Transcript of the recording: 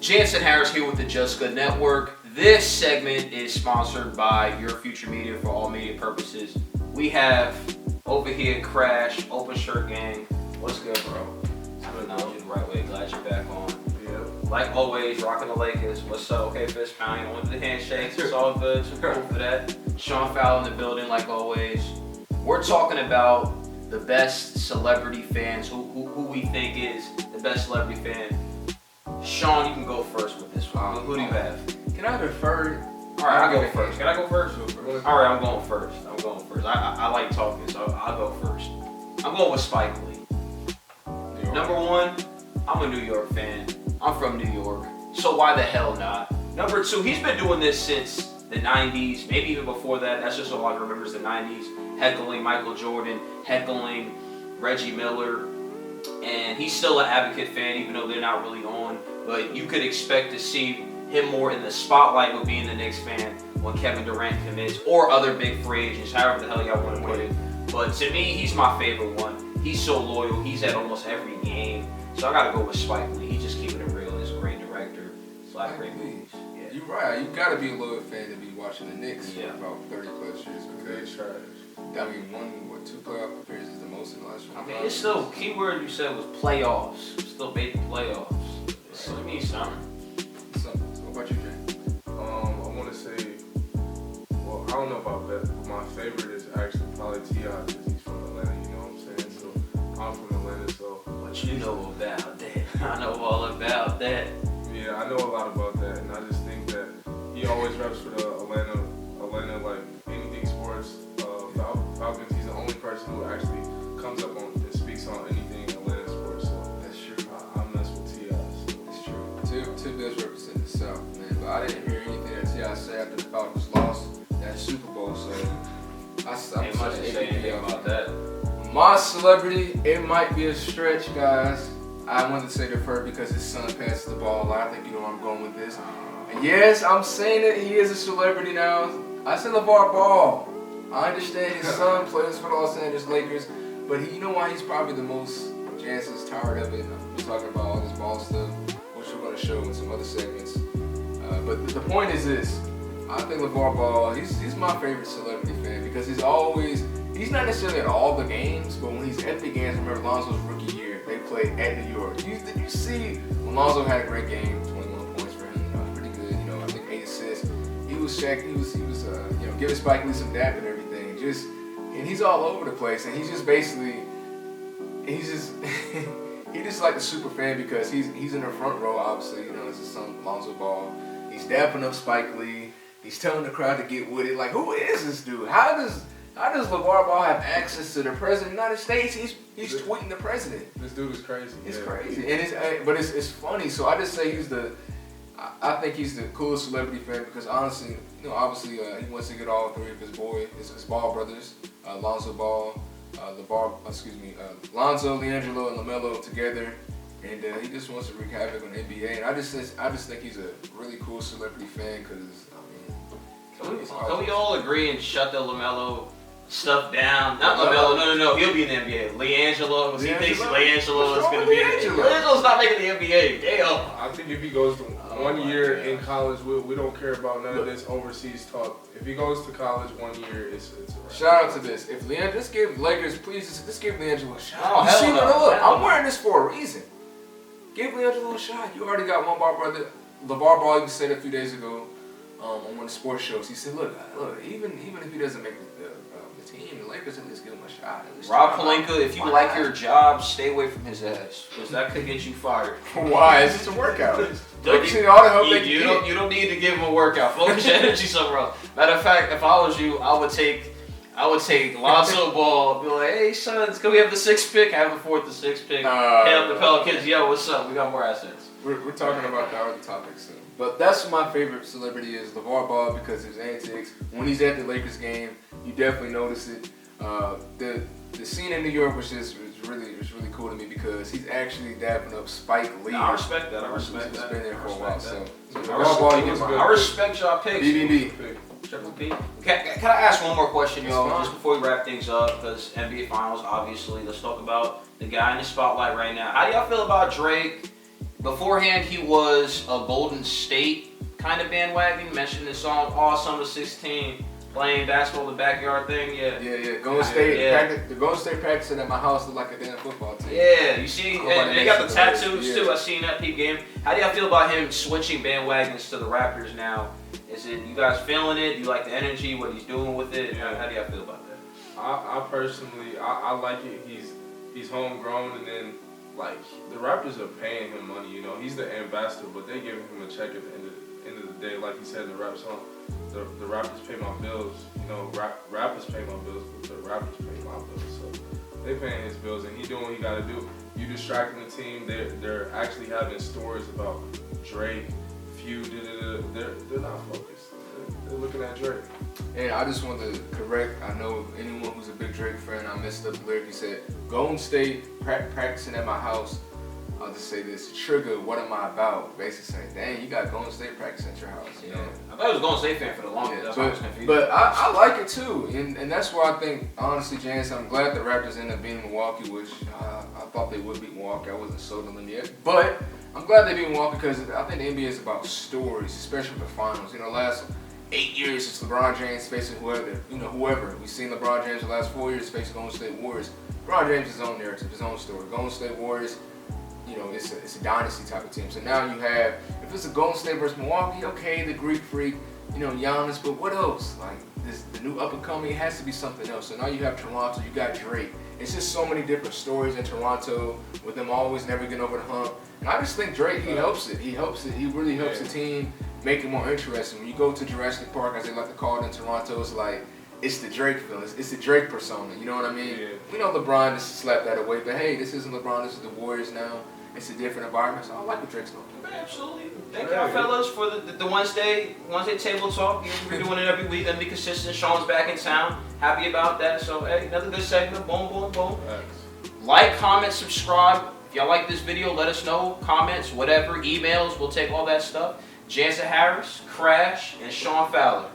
Jansen Harris here with the Just Good Network. This segment is sponsored by Your Future Media for all media purposes. We have over here Crash, Open Shirt Gang. What's good, bro? I'm acknowledging the right way. Glad you're back on. Yeah. Like always, rocking the Lakers. What's up? Okay, fist pound. You want the handshakes? It's all good. So cool for that. Sean Fowler in the building, like always. We're talking about the best celebrity fans. Who we think is the best celebrity fan. Sean, you can go first with this one. Who do you have? Can I defer? All right, I'll go first. Can I go first? All right, I'm going first. I like talking, so I'll go first. I'm going with Spike Lee. Number one, I'm a New York fan. I'm from New York, so why the hell not? Number two, he's been doing this since the 90s, maybe even before that. That's just all I remember is the 90s. Heckling Michael Jordan, heckling Reggie Miller. And he's still an advocate fan, even though they're not really on. But you could expect to see him more in the spotlight with being the Knicks fan when Kevin Durant commits, or other big free agents, however the hell y'all want to put it. But to me, he's my favorite one. He's so loyal. He's at almost every game. So I got to go with Spike Lee. He's just keeping it real. He's a great director. It's a lot of great movies. Yeah. You're right. You got to be a loyal fan to be watching the Knicks for Yeah. about 30 plus years. Because I mean, two playoff appearances the most in the last 1. I mean, it's still, key word you said was playoffs. Still made the playoffs. So it means something. What about you, Jay? I want to say, well, I don't know about that, but my favorite is actually probably T.I. because he's from Atlanta, you know what I'm saying? So I'm from Atlanta, so. What you know about that? I know all about that. Yeah, I know a lot about that, and I just think that he always reps for the Atlanta, like anything sports, Falcons. He's the only person who actually comes up on and speaks on anything Atlanta sports. So That's true. I mess with T.I. So. It's true. Two does represent the South, man. But I didn't hear anything that T.I. said after the Falcons lost that Super Bowl. So Ain't much to say anything about that. My celebrity, it might be a stretch, guys. I wanted to say defer because his son passes the ball a lot. I think you know where I'm going with this. And yes, I'm saying that he is a celebrity now. I said LeVar Ball. I understand his son plays for the Los Angeles Lakers, but you know why he's probably the most. Jansen's tired of it. I'm talking about all this ball stuff, which we're going to show in some other segments. But the point is this. I think LeVar Ball, he's my favorite celebrity fan because he's not necessarily at all the games, but when he's at the games, remember Lonzo's rookie year, they played at New York. Did you see when Lonzo had a great game, 21 points for him, pretty good, I think 8 assists. He was giving Spike Lee some dap and everything. And he's all over the place, and he's just like a super fan because he's in the front row, obviously, it's his son Lonzo Ball. He's dapping up Spike Lee. He's telling the crowd to get with it. Like, who is this dude? How does LeVar Ball have access to the president of the United States? He's tweeting the president. This dude is crazy. It's crazy, and it's funny. So I just say I think he's the coolest celebrity fan because honestly, obviously he wants to get all three of his Ball brothers, Lonzo Ball, Lonzo, LiAngelo, and LaMelo together, and he just wants to wreak havoc on the NBA. And I just think he's a really cool celebrity fan because Can we all agree and shut the LaMelo stuff down? Not LaMelo, no. He'll be in the NBA. LiAngelo, he thinks LiAngelo is going to be in the NBA. LiAngelo's not making the NBA. Damn. I think if he goes to 1 year in college, we don't care about none of this overseas talk. If he goes to college 1 year, it's a wrap. Shout out to this. If LiAngelo, just give Lakers, please, just give LiAngelo a shot. Oh, hell no. Look, I'm wearing this for a reason. Give LiAngelo a shot. You already got one bar brother. LeVar Ball even said a few days ago on one of the sports shows. He said, look, even if he doesn't make the team, the Lakers at least give him a shot. Rob Pelinka, if you like your job, stay away from his ass because that could get you fired. Why? It's just a workout. You don't need to give him a workout. Focus your energy somewhere else. Matter of fact, if I was you, I would take Lonzo Ball, be like, hey sons, can we have the 6th pick? Have the 4th, the 6th pick. Hit up the Pelicans. Yo, what's up? We got more assets. We're talking about the other topics soon. But that's my favorite celebrity is LeVar Ball because his antics. When he's at the Lakers game, you definitely notice it. The scene in New York was really cool to me because he's actually dapping up Spike Lee. No, I respect that. He's been there for a while. So I respect y'all picks. BBB. Triple P. Can I ask one more question, y'all, just before we wrap things up? Because NBA Finals, obviously. Let's talk about the guy in the spotlight right now. How do y'all feel about Drake Beforehand, he was a Golden State kind of bandwagon. Mentioned the song All Summer 16, playing basketball in the backyard thing. Yeah. Yeah. Golden State, the Golden State practicing at my house looked like a damn football team. Yeah, you see, and they got the tattoos yeah. too. I seen that peep game. How do y'all feel about him switching bandwagons to the Raptors now? Is it you guys feeling it? Do you like the energy? What he's doing with it? Yeah. How do y'all feel about that? I personally, I like it. He's homegrown, and then like the Raptors are paying him money. You know, he's the ambassador, but they giving him a check at the end of the day, like he said in the rap song. The Raptors pay my bills. You know, rappers pay my bills, but the Raptors pay my bills. So they paying his bills, and he doing what he got to do. You distracting the team. They're actually having stories about Drake, Few. They're not focused. They're looking at Drake. And I just want to correct, I know anyone who's a big Drake fan, I messed up the lyric. He said, Golden State practicing at my house. I'll just say this, Trigger, what am I about? Basically saying, dang, you got Golden State practicing at your house. You know? I thought he was a Golden State fan for the longest. That's why I was confused. But I like it too. And that's why I think, honestly, Jansen, I'm glad the Raptors ended up beating Milwaukee, which I thought they would beat Milwaukee. I wasn't sold on them yet. But I'm glad they beat Milwaukee because I think the NBA is about stories, especially for the finals. You know, last 8 years since LeBron James facing whoever. We've seen LeBron James the last 4 years facing Golden State Warriors. LeBron James his own narrative, his own story. Golden State Warriors, you know, it's a dynasty type of team. So now you have, if it's a Golden State versus Milwaukee, okay, the Greek freak, you know, Giannis, but what else? Like the new up and coming, it has to be something else. So now you have Toronto, you got Drake. It's just so many different stories in Toronto with them always never getting over the hump. And I just think Drake, he helps it. He really helps the team make it more interesting. When you go to Jurassic Park, as they like to call it in Toronto, it's like, it's the Drake feeling. It's the Drake persona. You know what I mean? Yeah. We know LeBron just slapped that away, but hey, this isn't LeBron. This is the Warriors now. It's a different environment, so I like what Drake's doing. Absolutely. Thank y'all fellas for the Wednesday table talk. We're doing it every week. Gonna be consistent. Sean's back in town. Happy about that. So hey, another good segment. Boom, boom, boom. Thanks. Like, comment, subscribe. If y'all like this video, let us know. Comments, whatever, emails. We'll take all that stuff. Jansen Harris, Crash, and Sean Fowler.